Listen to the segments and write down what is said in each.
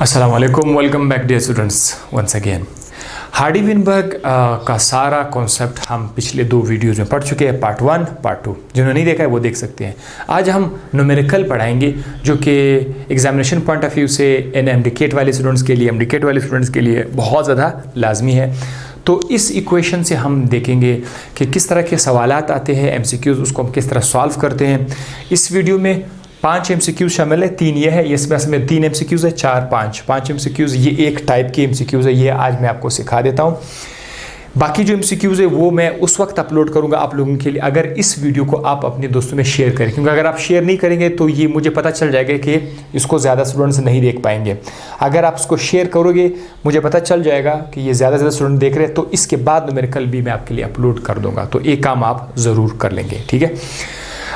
अस्सलाम वालेकुम, welcome back dear students once again. Hardy Weinberg का सारा कॉन्सेप्ट हम पिछले 2 वीडियोज़ में पढ़ चुके हैं, पार्ट 1, पार्ट 2। जिन्होंने नहीं देखा है वो देख सकते हैं। आज हम न्यूमेरिकल पढ़ाएंगे जो कि एग्जामिनेशन पॉइंट ऑफ व्यू से एमडीकेट वाले स्टूडेंट्स के लिए, एमडीकेट वाले स्टूडेंट्स के लिए बहुत ज़्यादा लाजमी है। तो इस इक्वेशन से हम देखेंगे कि किस तरह के सवालात आते हैं, एमसीक्यूज़, उसको हम किस तरह सॉल्व करते हैं। इस वीडियो में 5 एमसीक्यूज़ शामिल है, 3 ये है, इसमें 3 एमसीक्यूज़ है, 4 5 एमसीक्यूज़। ये एक टाइप की एमसीक्यूज़ है, ये आज मैं आपको सिखा देता हूँ। बाकी जो एमसीक्यूज़ है वो मैं उस वक्त अपलोड करूँगा आप लोगों के लिए अगर इस वीडियो को आप अपने दोस्तों में शेयर करें, क्योंकि अगर आप शेयर नहीं करेंगे तो ये मुझे पता चल जाएगा कि इसको ज़्यादा स्टूडेंट्स नहीं देख पाएंगे। अगर आप इसको शेयर करोगे मुझे पता चल जाएगा कि ये ज़्यादा से ज़्यादा स्टूडेंट देख रहे हैं, तो इसके बाद न्यूमेरिकल भी मैं आपके लिए अपलोड कर दूँगा। तो एक काम आप ज़रूर कर लेंगे, ठीक है।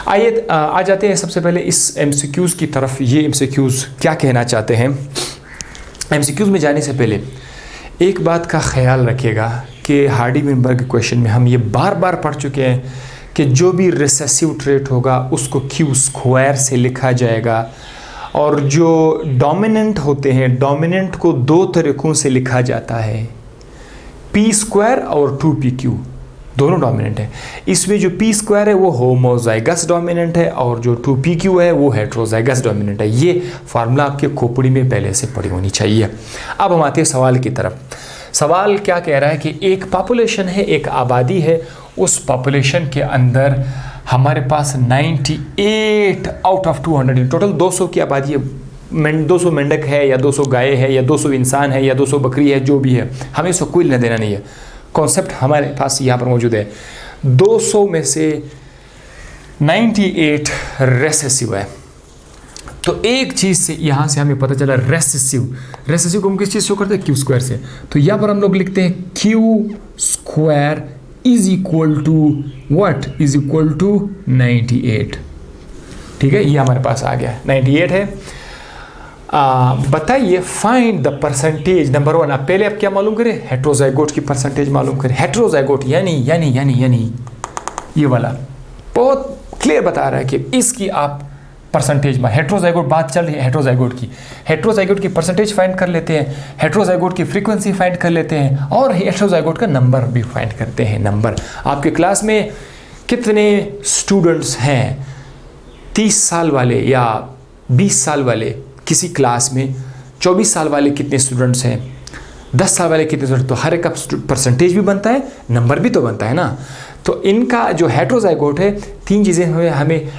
आइए आ जाते हैं सबसे पहले इस एमसीक्यूज़ की तरफ। ये एमसीक्यूज़ क्या कहना चाहते हैं। एमसीक्यूज़ में जाने से पहले एक बात का ख्याल रखिएगा कि हार्डी-विनबर्ग क्वेश्चन में हम ये बार बार पढ़ चुके हैं कि जो भी रिसेसिव ट्रेट होगा उसको क्यू स्क्वायर से लिखा जाएगा, और जो डोमिनेंट होते हैं, डोमिनेंट को 2 तरीक़ों से लिखा जाता है, पी स्क्वायर और 2pq, दोनों डोमिनेंट है। इसमें जो पी स्क्वायर है वो होमोजाइगस डोमिनेंट है और जो 2pq है वो हेट्रोजाइगस डोमिनेंट है। ये फार्मूला आपके खोपड़ी में पहले से पड़ी होनी चाहिए। अब हम आते हैं सवाल की तरफ। सवाल क्या कह रहा है कि एक पॉपुलेशन है, एक आबादी है, उस पॉपुलेशन के अंदर हमारे पास 98 आउट ऑफ 200, टोटल 200 की आबादी है। 200 मेंढक है या 200 गाय है या 200 इंसान है या 200 बकरी है, जो भी है, हमें इसको कोई लेना देना नहीं है। कॉन्सेप्ट हमारे पास यहाँ पर मौजूद है। 200 में से 98 रेसेसिव है। तो एक चीज़ से यहाँ से हमें पता चला रेसेसिव को हम किस चीज़ से शो करते हैं, क्यू स्क्वायर से। तो यहाँ पर हम लोग लिखते हैं Q square is equal to what, is equal to 98। ठीक है, ये हमारे पास आ गया, 98 है। बताइए फाइंड द परसेंटेज। नंबर 1, आप पहले आप क्या मालूम करें, हेट्रोजाइगोट की परसेंटेज मालूम करें। हेट्रोजाइगोट यानी ये वाला बहुत क्लियर बता रहा है कि इसकी आप परसेंटेज में, हेट्रोजाइगोट बात चल रही है हेट्रोजाइगोट की परसेंटेज फाइंड कर लेते हैं, हेट्रोजाइगोट की फ्रीक्वेंसी फाइंड कर लेते हैं, और हेट्रोजाइगोट का नंबर भी फाइंड करते हैं। नंबर, आपके क्लास में कितने स्टूडेंट्स हैं, 30 साल वाले या 20 साल वाले किसी क्लास में, 24 साल वाले कितने स्टूडेंट्स हैं, 10 साल वाले कितने स्टूडेंट, तो हर एक का परसेंटेज भी बनता है, नंबर भी तो बनता है ना। तो इनका जो हेट्रोजाइगोट है, 3 चीज़ें हमें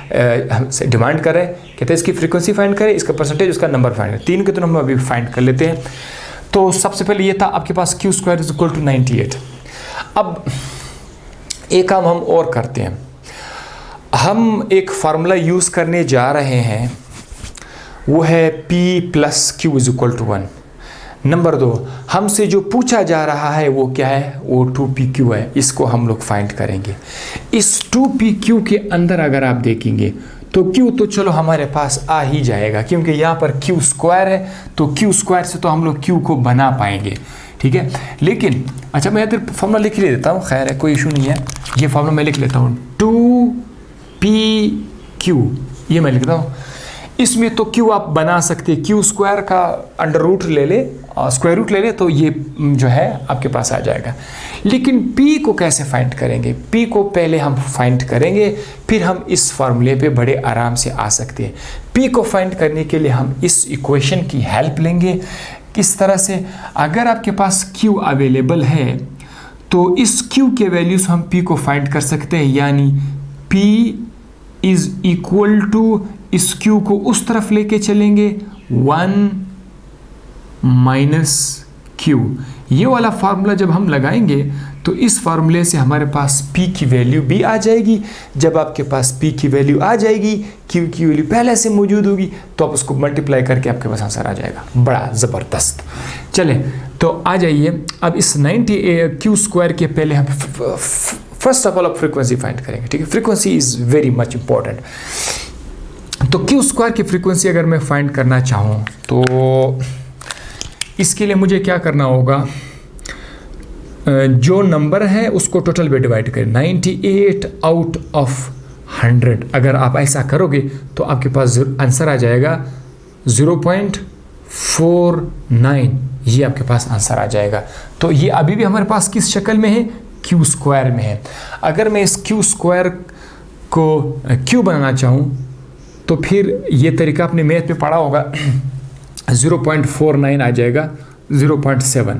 डिमांड कर रहे हैं, कहते हैं इसकी फ्रीक्वेंसी फाइंड करें, इसका परसेंटेज, उसका नंबर फाइंड करें। 3 के तो हम अभी फाइंड कर लेते हैं। तो सबसे पहले ये था आपके पास Q square is equal to 98। अब एक काम हम और करते हैं, हम एक फार्मूला यूज़ करने जा रहे हैं, वो है P + Q is equal to 1। Number 2, हमसे जो पूछा जा रहा है वो क्या है, वो 2pq है। इसको हम लोग फाइंड करेंगे। इस 2pq के अंदर अगर आप देखेंगे तो q तो चलो हमारे पास आ ही जाएगा, क्योंकि यहाँ पर q स्क्वायर है, तो q स्क्वायर से तो हम लोग q को बना पाएंगे, ठीक है। लेकिन अच्छा, मैं इधर फॉर्मूला लिख ले देता हूँ, खैर है, कोई इशू नहीं है। ये फॉर्मूला मैं लिख लेता हूँ, 2pq, ये मैं लिखता हूँ। इसमें तो q आप बना सकते हैं, q स्क्वायर का अंडर रूट ले ले, स्क्वायर रूट ले ले, तो ये जो है आपके पास आ जाएगा। लेकिन p को कैसे फाइंड करेंगे, p को पहले हम फाइंड करेंगे, फिर हम इस फार्मूले पे बड़े आराम से आ सकते हैं। p को फाइंड करने के लिए हम इस इक्वेशन की हेल्प लेंगे। किस तरह से, अगर आपके पास q अवेलेबल है तो इस q के वैल्यूज हम p को फाइंड कर सकते हैं, यानी p इज इक्वल टू, इस q को उस तरफ लेके चलेंगे, 1 - q। ये वाला फार्मूला जब हम लगाएंगे तो इस फार्मूले से हमारे पास p की वैल्यू भी आ जाएगी। जब आपके पास p की वैल्यू आ जाएगी, q की वैल्यू पहले से मौजूद होगी, तो आप उसको मल्टीप्लाई करके आपके पास आंसर आ जाएगा। बड़ा ज़बरदस्त। चले तो आ जाइए, अब इस 90 q स्क्वायर के पहले हम फर्स्ट ऑफ ऑल आप फ्रीक्वेंसी फाइंड करेंगे, ठीक है। Frequency is very much important. तो क्यू स्क्वायर की फ्रीक्वेंसी अगर मैं फाइंड करना चाहूँ तो इसके लिए मुझे क्या करना होगा, जो नंबर है उसको टोटल पे डिवाइड करें, 98 आउट ऑफ 100। अगर आप ऐसा करोगे तो आपके पास आंसर आ जाएगा 0.5 0.49 ये आपके पास आंसर आ जाएगा। तो ये अभी भी हमारे पास किस शक्ल में है, क्यू स्क्वायर में है। अगर मैं इस क्यू स्क्वायर को क्यू बनाना चाहूँ तो फिर ये तरीका आपने मैथ में पढ़ा होगा 0.49 आ जाएगा 0.7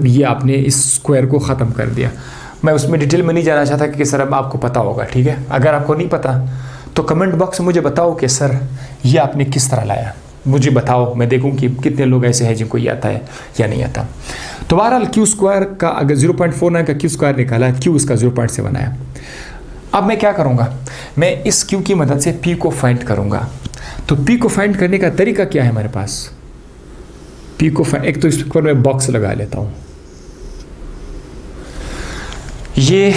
ये आपने इस स्क्वायर को ख़त्म कर दिया। मैं उसमें डिटेल में नहीं जाना चाहता कि सर अब आपको पता होगा, ठीक है। अगर आपको नहीं पता तो कमेंट बॉक्स में मुझे बताओ कि सर ये आपने किस तरह लाया, मुझे बताओ, मैं देखूं कि कितने लोग ऐसे हैं जिनको ये आता है या नहीं आता। तो बहरहाल क्यू स्क्वायर का अगर 0.49 का क्यू स्क्वायर निकाला, क्यू इसका 0.7 आया। अब मैं क्या करूँगा, मैं इस क्यू की मदद से पी को फाइंड करूँगा। तो पी को फाइंड करने का तरीका क्या है हमारे पास, पी को एक तो इस पर मैं बॉक्स लगा लेता हूँ। ये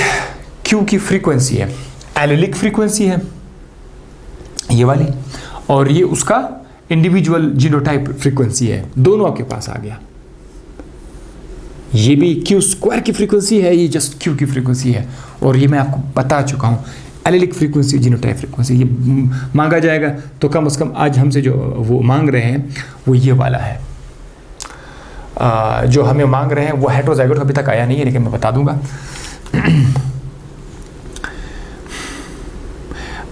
क्यू की फ्रीक्वेंसी है, एलिलिक फ्रीक्वेंसी है ये वाली, और ये उसका इंडिविजुअल जीनोटाइप फ्रीक्वेंसी है। दोनों आपके पास आ गया। ये भी क्यू स्क्वायर की फ्रीक्वेंसी है, ये जस्ट क्यू की फ्रीक्वेंसी है, और ये मैं आपको बता चुका हूँ एलिलिक फ्रीक्वेंसी, जीनोटाइप फ्रीक्वेंसी। ये मांगा जाएगा तो कम से कम आज हमसे जो वो मांग रहे हैं वो ये वाला है। जो हमें मांग रहे हैं वो हेटेरोजाइगोट अभी तक आया नहीं है, लेकिन मैं बता दूंगा।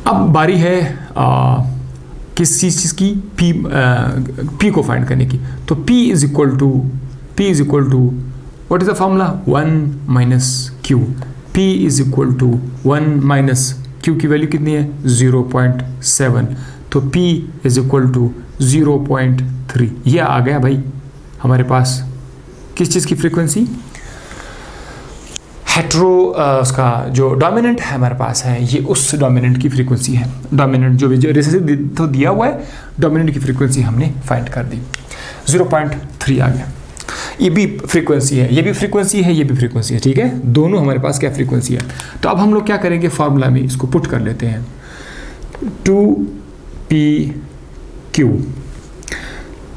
अब बारी है किस चीज़ की, पी को फाइंड करने की। तो P is equal to what is the formula, 1 minus Q. P is equal to 1 minus Q की वैल्यू कितनी है, 0.7। तो P इज इक्वल टू 0.3। ये आ गया भाई हमारे पास किस चीज़ की फ्रीक्वेंसी, हेट्रो उसका जो डोमिनेंट है हमारे पास है, ये उस डोमिनेंट की फ्रीक्वेंसी है। डोमिनेंट जो रिसेसिव तो दिया हुआ है, डोमिनेंट की फ्रीक्वेंसी हमने फाइंड कर दी, 0.3 आ गया। ये भी फ्रीक्वेंसी है, ये भी फ्रीक्वेंसी है, ये भी फ्रीक्वेंसी है, ठीक है। दोनों हमारे पास क्या फ्रीक्वेंसी है। तो अब हम लोग क्या करेंगे, फार्मूला में इसको पुट कर लेते हैं, 2PQ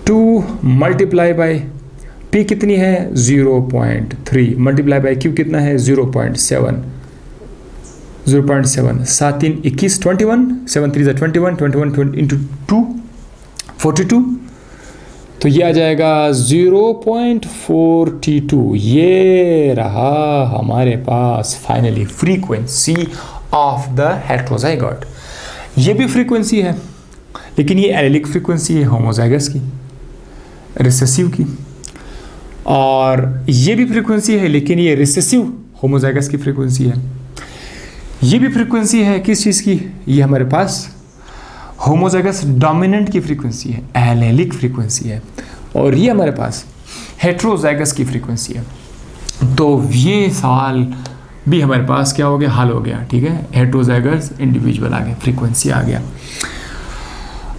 2 मल्टीप्लाई बाय P कितनी है 0.3 मल्टीप्लाई बाय Q कितना है 0.7 7 3 21 21 7 3 21 इंटू 2 42। तो ये आ जाएगा 0.42। ये रहा हमारे पास फाइनली फ्रीक्वेंसी ऑफ द हेटेरोजाइगोट। ये भी फ्रीक्वेंसी है, लेकिन ये एलिलिक फ्रीक्वेंसी है होमोजाइगस की, रिसेसिव की। और ये भी फ्रीक्वेंसी है, लेकिन ये रिसेसिव होमोजाइगस की फ्रीक्वेंसी है। ये भी फ्रीक्वेंसी है किस चीज़ की, ये हमारे पास होमोजाइगस डोमिनेंट की फ्रीक्वेंसी है, एलेलिक फ्रीक्वेंसी है। और ये हमारे पास हेटेरोजाइगस की फ्रीक्वेंसी है। तो ये सवाल भी हमारे पास क्या हो गया, हल हो गया, ठीक है। हेटेरोजाइगस इंडिविजुअल आ गया, फ्रीक्वेंसी आ गया।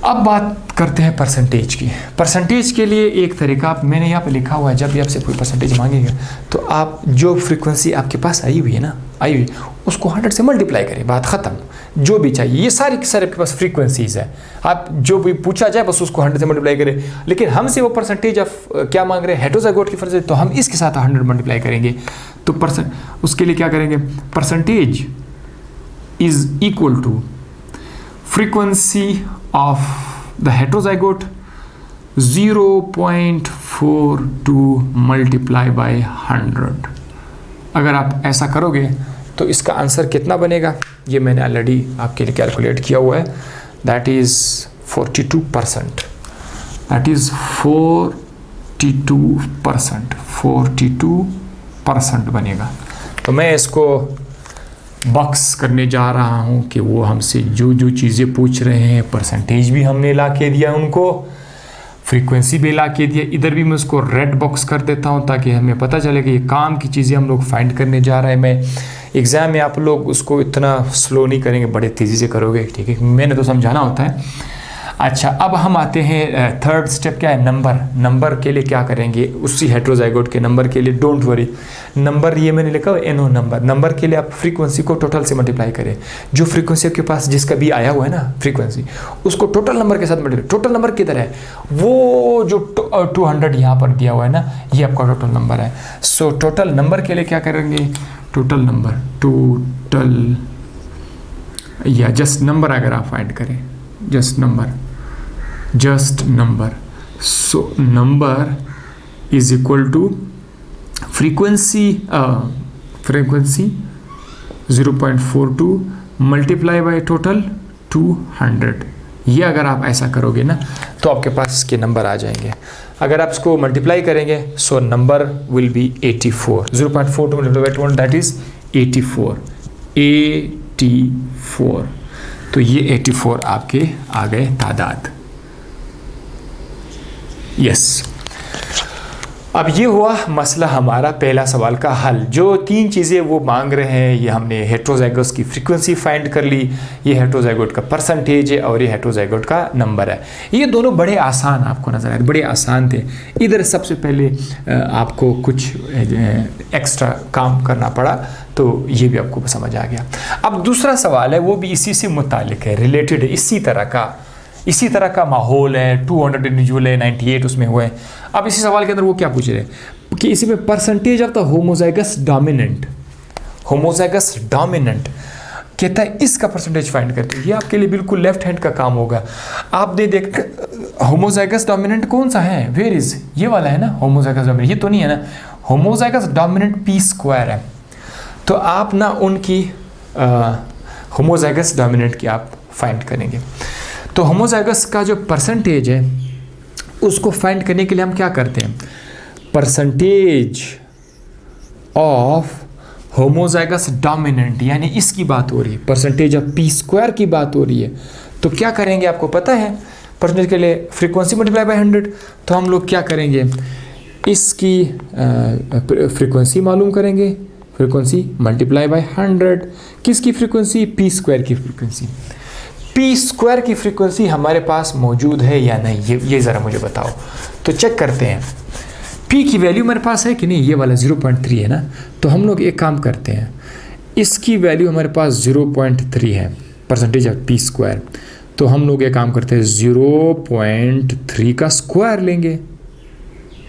अब बात करते हैं परसेंटेज की। परसेंटेज के लिए एक तरीका मैंने यहाँ पे लिखा हुआ है, जब भी आपसे कोई परसेंटेज मांगेगा तो आप जो फ्रीक्वेंसी आपके पास आई हुई है ना, आई हुई, उसको 100 से मल्टीप्लाई करें, बात ख़त्म। जो भी चाहिए, ये सारी के सारे आपके पास फ्रीक्वेंसीज है, आप जो भी पूछा जाए बस उसको 100 से मल्टीप्लाई करें। लेकिन हमसे वो परसेंटेज ऑफ क्या मांग रहे हैं, हेटेरोजाइगोट की परसेंटेज, तो हम इसके साथ 100 मल्टीप्लाई करेंगे। तो उसके लिए क्या करेंगे, percentage is equal to frequency of the heterozygote 0.42 multiply by 100। अगर आप ऐसा करोगे तो इसका आंसर कितना बनेगा, ये मैंने ऑलरेडी आपके लिए कैलकुलेट किया हुआ है, दैट इज़ 42%। दैट इज़ 42% बनेगा। तो मैं इसको बॉक्स करने जा रहा हूँ कि वो हमसे जो जो चीज़ें पूछ रहे हैं, परसेंटेज भी हमने ला के दिया उनको, फ्रीक्वेंसी भी ला के दिया। इधर भी मैं उसको रेड बॉक्स कर देता हूँ ताकि हमें पता चले कि ये काम की चीज़ें हम लोग फाइंड करने जा रहे हैं। मैं एग्ज़ाम में आप लोग उसको इतना स्लो नहीं करेंगे, बड़े तेज़ी से करोगे, ठीक है, मैंने तो समझाना होता है। अच्छा, अब हम आते हैं थर्ड स्टेप, क्या है, नंबर के लिए क्या करेंगे, उसी हेटेरोजाइगोट के नंबर के लिए डोंट वरी, नंबर ये मैंने लिखा है NO नंबर के लिए आप फ्रीक्वेंसी को टोटल से मल्टीप्लाई करें। जो फ्रीक्वेंसी आपके पास जिसका भी आया हुआ है ना फ्रीक्वेंसी, उसको टोटल नंबर के साथ मल्टीप्लाई। टोटल नंबर किधर है, वो जो 200 यहाँ पर दिया हुआ है ना, ये आपका टोटल नंबर है। सो टोटल नंबर के लिए क्या करेंगे, टोटल या जस्ट नंबर अगर आप फाइंड करें, just number just number. So number is equal to frequency 0.42 multiply by total 200. ये अगर आप ऐसा करोगे ना तो आपके पास इसके नंबर आ जाएंगे। अगर आप इसको मल्टीप्लाई करेंगे so number will be 84. 0.42 multiplied by 200 that is 84. 84. तो ये 84 आपके आ गए तादाद। यस, अब ये हुआ मसला हमारा पहला सवाल का हल। जो 3 चीज़ें वो मांग रहे हैं, ये हमने हेट्रोजाइगोस की फ्रीक्वेंसी फाइंड कर ली, ये हेट्रोजाइगोट का परसेंटेज है और ये हेट्रोजाइगोट का नंबर है। ये दोनों बड़े आसान आपको नज़र आए, बड़े आसान थे। इधर सबसे पहले आपको कुछ एक्स्ट्रा काम करना पड़ा, तो ये भी आपको समझ आ गया। अब दूसरा सवाल है, वो भी इसी से मुतालिक है, रिलेटेड है, इसी तरह का माहौल है। 200 इंडिविजुअल है, 98 उसमें हुए हैं। अब इसी सवाल के अंदर वो क्या पूछ रहे हैं कि इसी में percentage of the homozygous dominant कहता है इसका परसेंटेज फाइंड करते हैं। ये आपके लिए बिल्कुल लेफ्ट हैंड का काम होगा। आप देख होमोजाइगस डोमिनेंट कौन सा है, वेयर इज, ये वाला है ना होमोजाइगस डोमिनेंट, ये तो नहीं है ना। होमोजाइगस डोमिनेंट p² है, तो आप ना उनकी होमोजाइगस डोमिनेंट की आप फाइंड करेंगे। तो होमोजाइगस का जो परसेंटेज है उसको फाइंड करने के लिए हम क्या करते हैं, परसेंटेज ऑफ होमोजाइगस डोमिनेंट, यानी इसकी बात हो रही है, परसेंटेज ऑफ p² की बात हो रही है। तो क्या करेंगे आपको पता है, परसेंटेज के लिए फ्रीक्वेंसी मल्टीप्लाई बाय 100। तो हम लोग क्या करेंगे, इसकी फ्रीक्वेंसी मालूम करेंगे, फ्रीक्वेंसी मल्टीप्लाई बाय 100। किसकी फ्रीक्वेंसी, p² की फ्रीक्वेंसी। p² की फ्रीक्वेंसी हमारे पास मौजूद है या नहीं, ये ज़रा मुझे बताओ। तो चेक करते हैं p की वैल्यू मेरे पास है कि नहीं। ये वाला 0.3 है ना, तो हम लोग एक काम करते हैं, इसकी वैल्यू हमारे पास 0.3 है, परसेंटेज ऑफ p²। तो हम लोग एक काम करते हैं, 0.3 का स्क्वायर लेंगे,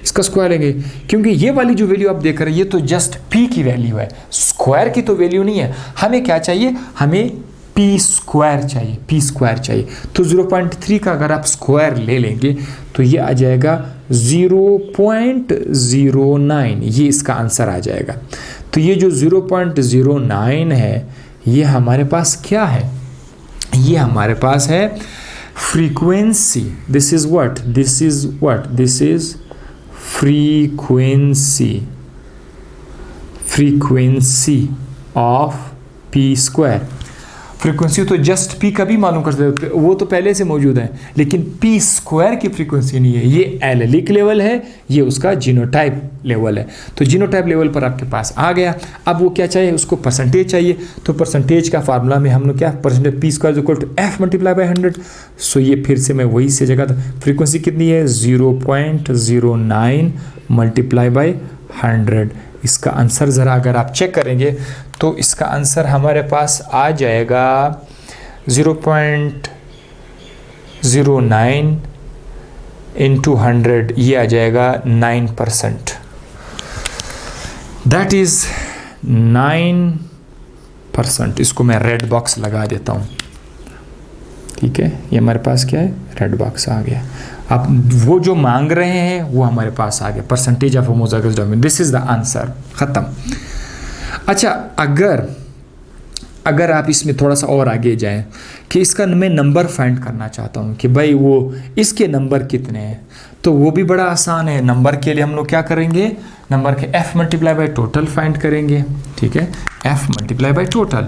इसका स्क्वायर लेंगे, क्योंकि ये वाली जो वैल्यू आप देख रहे हैं ये तो जस्ट p की वैल्यू है, स्क्वायर की तो वैल्यू नहीं है। हमें क्या चाहिए, हमें p² चाहिए। तो 0.3 का अगर आप स्क्वायर ले लेंगे तो ये आ जाएगा 0.09, ये इसका आंसर आ जाएगा। तो ये जो 0.09 है ये हमारे पास क्या है, ये हमारे पास है frequency. This is frequency of p²। Frequency तो जस्ट p का भी मालूम कर सकते हो, वो तो पहले से मौजूद है, लेकिन p² की फ्रीक्वेंसी नहीं है। ये एलेलिक लेवल है, ये उसका जीनोटाइप लेवल है। तो जीनोटाइप लेवल पर आपके पास आ गया। अब वो क्या चाहिए, उसको परसेंटेज चाहिए। तो परसेंटेज का फार्मूला में हम लोग क्या, percentage p² f multiply by 100। सो ये फिर से मैं वही से जगह था, फ्रीक्वेंसी कितनी है, 0.09 मल्टीप्लाई बाय 100। इसका आंसर ज़रा अगर आप चेक करेंगे तो इसका आंसर हमारे पास आ जाएगा 0.09 इंटू 100, ये आ जाएगा 9%। That is 9%। इसको मैं रेड बॉक्स लगा देता हूँ, ठीक है। ये हमारे पास क्या है, रेड बॉक्स आ गया। अब वो जो मांग रहे हैं वो हमारे पास आ गया, percentage of homozygous dominant, this is the answer, खत्म। अच्छा, अगर आप इसमें थोड़ा सा और आगे जाएं कि इसका मैं नंबर फाइंड करना चाहता हूं कि भाई वो इसके नंबर कितने हैं, तो वो भी बड़ा आसान है। नंबर के लिए हम लोग क्या करेंगे, नंबर के f multiply by total find करेंगे, ठीक है। f multiply by total,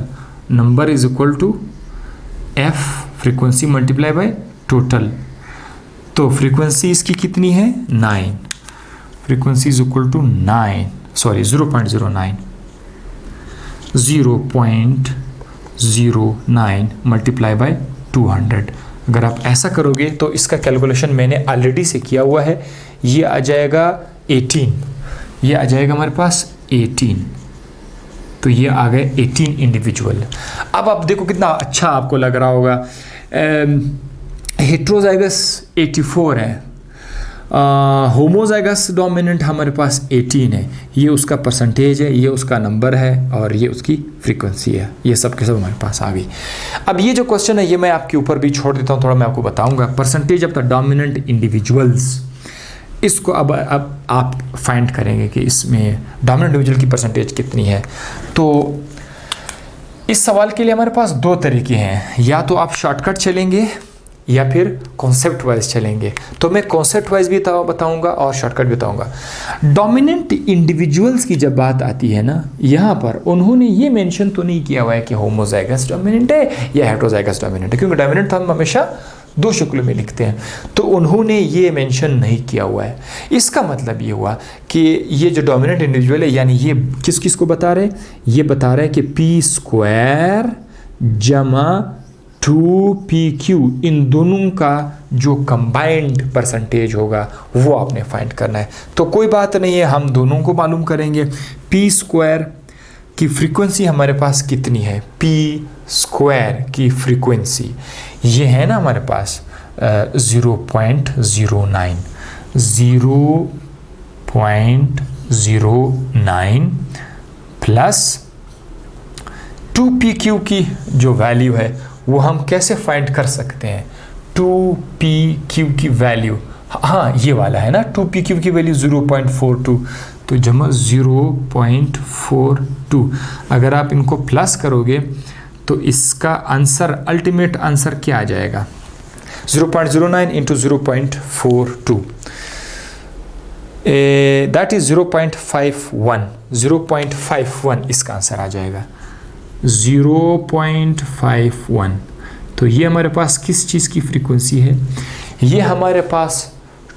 number is equal to f frequency multiply by total. तो फ्रीक्वेंसी इसकी कितनी है, 9, frequency is equal to 0.09 multiply by 200। अगर आप ऐसा करोगे तो इसका कैलकुलेशन मैंने ऑलरेडी से किया हुआ है, ये आ जाएगा 18, ये आ जाएगा हमारे पास 18। तो ये आ गए 18 इंडिविजुअल। अब आप देखो कितना अच्छा आपको लग रहा होगा। हेट्रोजाइगस 84 है, होमोजाइगस डोमिनेंट हमारे पास 18 है, ये उसका परसेंटेज है, ये उसका नंबर है और ये उसकी फ्रीक्वेंसी है। ये सब के सब हमारे पास आ गई। अब ये जो क्वेश्चन है ये मैं आपके ऊपर भी छोड़ देता हूँ, थोड़ा मैं आपको बताऊंगा। Percentage of the dominant individuals, इसको अब आप फाइंड करेंगे कि इसमें डोमिनेंट इंडिविजुअल की परसेंटेज कितनी है। तो इस सवाल के लिए हमारे पास दो तरीके हैं, या तो आप शॉर्टकट चलेंगे या फिर कॉन्सेप्ट वाइज चलेंगे। तो मैं कॉन्सेप्ट वाइज भी बताऊंगा और शॉर्टकट भी बताऊंगा। डोमिनेंट इंडिविजुअल्स की जब बात आती है ना, यहाँ पर उन्होंने ये मेंशन तो नहीं किया हुआ है कि होमोजाइगस डोमिनेंट है या हेटेरोजाइगस डोमिनेंट है, क्योंकि डोमिनेंट हम हमेशा दो शक्लों में लिखते हैं, तो उन्होंने ये मेंशन नहीं किया हुआ है। इसका मतलब ये हुआ कि ये जो डोमिनेंट इंडिविजुअल है, यानी ये किस किस को बता रहे हैं, ये बता रहे हैं कि p² जमा 2pq, इन दोनों का जो कंबाइंड परसेंटेज होगा वो आपने फाइंड करना है। तो कोई बात नहीं है, हम दोनों को मालूम करेंगे। p² की फ्रीक्वेंसी हमारे पास कितनी है, p² की फ्रीक्वेंसी ये है ना हमारे पास 0.09 प्लस 2pq की जो वैल्यू है वो हम कैसे फाइंड कर सकते हैं। 2pq की वैल्यू, हाँ ये वाला है ना, 2pq की वैल्यू 0.42, तो जमा 0.42। अगर आप इनको प्लस करोगे तो इसका आंसर, अल्टीमेट आंसर क्या आ जाएगा, 0.09 इंटू 0.42, दैट इज 0.51 इसका आंसर आ जाएगा 0.51। तो ये हमारे पास किस चीज़ की फ्रीक्वेंसी है, ये हमारे पास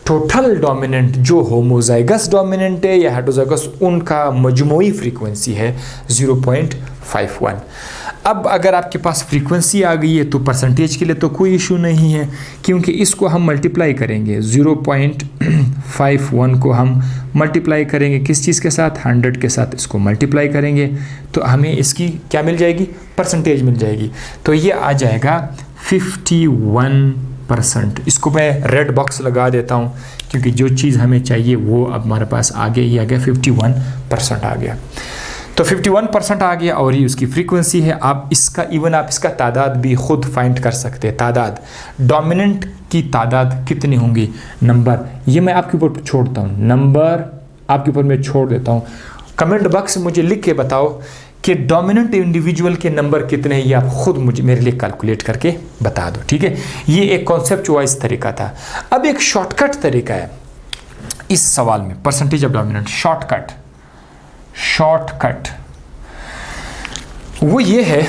टोटल डोमिनेंट जो होमोजाइगस डोमिनेंट है या हेटेरोजाइगस, उनका मजमूई फ्रीक्वेंसी है 0.51। अब अगर आपके पास फ्रीक्वेंसी आ गई है तो परसेंटेज के लिए तो कोई इशू नहीं है, क्योंकि इसको हम मल्टीप्लाई करेंगे, 0.51 को हम मल्टीप्लाई करेंगे किस चीज़ के साथ, 100 के साथ इसको मल्टीप्लाई करेंगे तो हमें इसकी क्या मिल जाएगी, परसेंटेज मिल जाएगी। तो ये आ जाएगा 51%। इसको मैं रेड बॉक्स लगा देता हूँ क्योंकि जो चीज़ हमें चाहिए वो अब हमारे पास आगे ही आ गया, 51% आ गया। तो 51% आ गया और ये उसकी फ्रीक्वेंसी है। आप इसका आप इसका तादाद भी खुद फाइंड कर सकते हैं। तादाद, डोमिनेंट की तादाद कितनी होंगी, नंबर, ये मैं आपके ऊपर छोड़ता हूँ, नंबर आपके ऊपर मैं छोड़ देता हूँ। कमेंट बॉक्स में मुझे लिख के बताओ कि डोमिनेंट इंडिविजुअल के नंबर कितने हैं, ये आप खुद मुझे मेरे लिए कैलकुलेट करके बता दो, ठीक है। ये एक कॉन्सेप्चुअलाइज तरीका था। अब एक शॉर्टकट तरीका है इस सवाल में, परसेंटेज ऑफ डोमिनेंट। शॉर्टकट वो ये है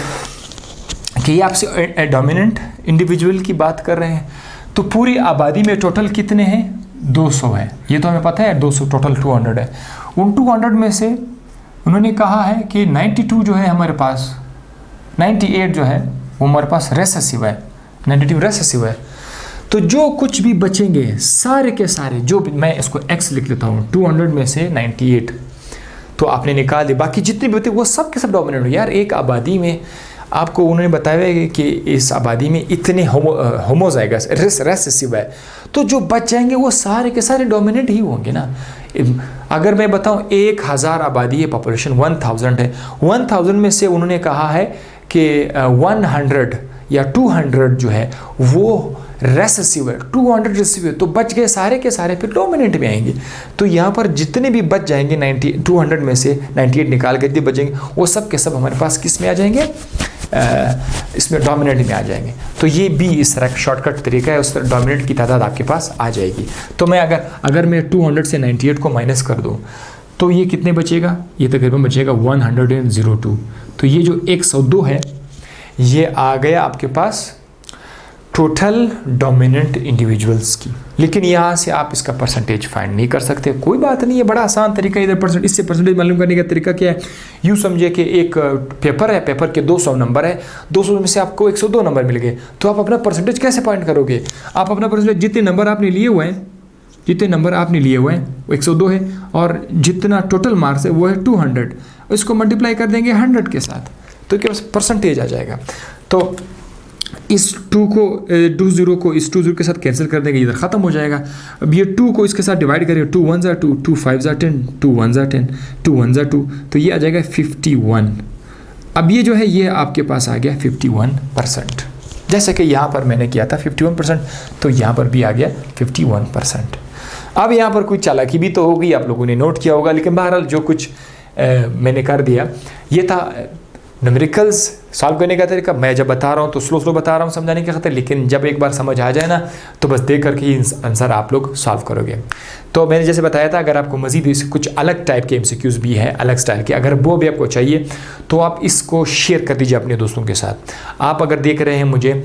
कि ये आपसे डोमिनेंट इंडिविजुअल की बात कर रहे हैं, तो पूरी आबादी में टोटल कितने हैं, 200 है, ये तो हमें पता है 200, टोटल 200 है। उन 200 में से उन्होंने कहा है कि 92 जो है हमारे पास, 98 जो है वो हमारे पास रेसेसिव है, 92 रेसेसिव है। तो जो कुछ भी बचेंगे सारे के सारे, जो मैं इसको x लिख लेता हूँ, 200 में से 98 तो आपने निकाल दिया, बाकी जितने भी होते वो सब के सब डोमिनेंट हो। यार एक आबादी में आपको उन्होंने बताया कि इस आबादी में इतने होमोजाइगस रेसेसिव है, तो जो बच जाएंगे वो सारे के सारे डोमिनेंट ही होंगे ना। अगर मैं बताऊं 1000 आबादी है, पॉपुलेशन 1000 है, 1000 में से उन्होंने कहा है कि 100 या 200 जो है वो रेसेसिव है, 200 रेसेसिव है, तो बच गए सारे के सारे फिर डोमिनेंट में आएंगे। तो यहाँ पर जितने भी बच जाएंगे 200 में से 98 निकाल के जितने बचेंगे वो सब के सब हमारे पास किस में आ जाएंगे, इसमें डोमिनेंट में आ जाएंगे। तो ये भी इस तरह का शॉर्टकट तरीका है, उस तरह डोमिनेंट की तादाद आपके पास आ जाएगी। तो मैं अगर मैं 200 से 98 को माइनस कर दूँ तो ये कितने बचेगा, ये तकरीबन बचेगा 102। तो ये जो 102 है ये आ गया आपके पास टोटल डोमिनेंट इंडिविजुअल्स की। लेकिन यहाँ से आप इसका परसेंटेज फाइंड नहीं कर सकते, कोई बात नहीं है, बड़ा आसान तरीका इधर इससे परसेंटेज मालूम करने का तरीका क्या है। यूँ समझिए कि एक पेपर है, पेपर के 200 नंबर है, 200 में से आपको 102 नंबर मिल गए, तो आप अपना परसेंटेज कैसे फाइंड करोगे। आप अपना परसेंटेज जितने नंबर आपने लिए हुए हैं वो 102 है, और जितना टोटल मार्क्स है वो है 200, इसको मल्टीप्लाई कर देंगे 100 के साथ, तो क्या परसेंटेज आ जाएगा। तो इस 20 को इस 20 के साथ कैंसिल कर देंगे, इधर ख़त्म हो जाएगा। अब ये 2 को इसके साथ डिवाइड करेंगे, 2 1 ज़ा 2, 2 5 ज़ा 10, 2 1 ज़ा 10, 2 1 ज़ा 2, तो ये आ जाएगा 51। अब ये जो है ये आपके पास आ गया 51%। जैसे कि यहाँ पर मैंने किया था 51%, तो यहाँ पर भी आ गया 51%। अब यहाँ पर कोई चालाकी भी तो होगी, आप लोगों ने नोट किया होगा, लेकिन बहरहाल जो कुछ मैंने कर दिया, ये था न्यूमेरिकल्स सॉल्व करने का तरीका। मैं जब बता रहा हूँ तो स्लो बता रहा हूँ समझाने की खातिर, लेकिन जब एक बार समझ आ जाए ना तो बस देख करके ही आंसर आप लोग सॉल्व करोगे। तो मैंने जैसे बताया था, अगर आपको मज़ीद कुछ अलग टाइप के MCQs भी हैं, अलग स्टाइल के, अगर वो भी आपको चाहिए तो आप इसको शेयर कर दीजिए अपने दोस्तों के साथ। आप अगर देख रहे हैं मुझे,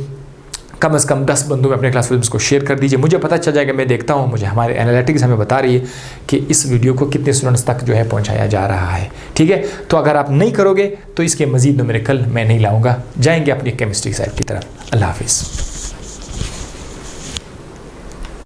कम से कम 10 बंदों में अपने क्लास फिल्म्स को शेयर कर दीजिए, मुझे पता चल जाएगा, मैं देखता हूँ, मुझे हमारे एनालिटिक्स हमें बता रही है कि इस वीडियो को कितने स्टूडेंट्स तक जो है पहुँचाया जा रहा है। ठीक है, तो अगर आप नहीं करोगे तो इसके मज़ीद न्यूमेरिकल मैं नहीं लाऊंगा। जाएंगे अपनी केमिस्ट्री साइड की तरफ। अल्लाह हाफिज़।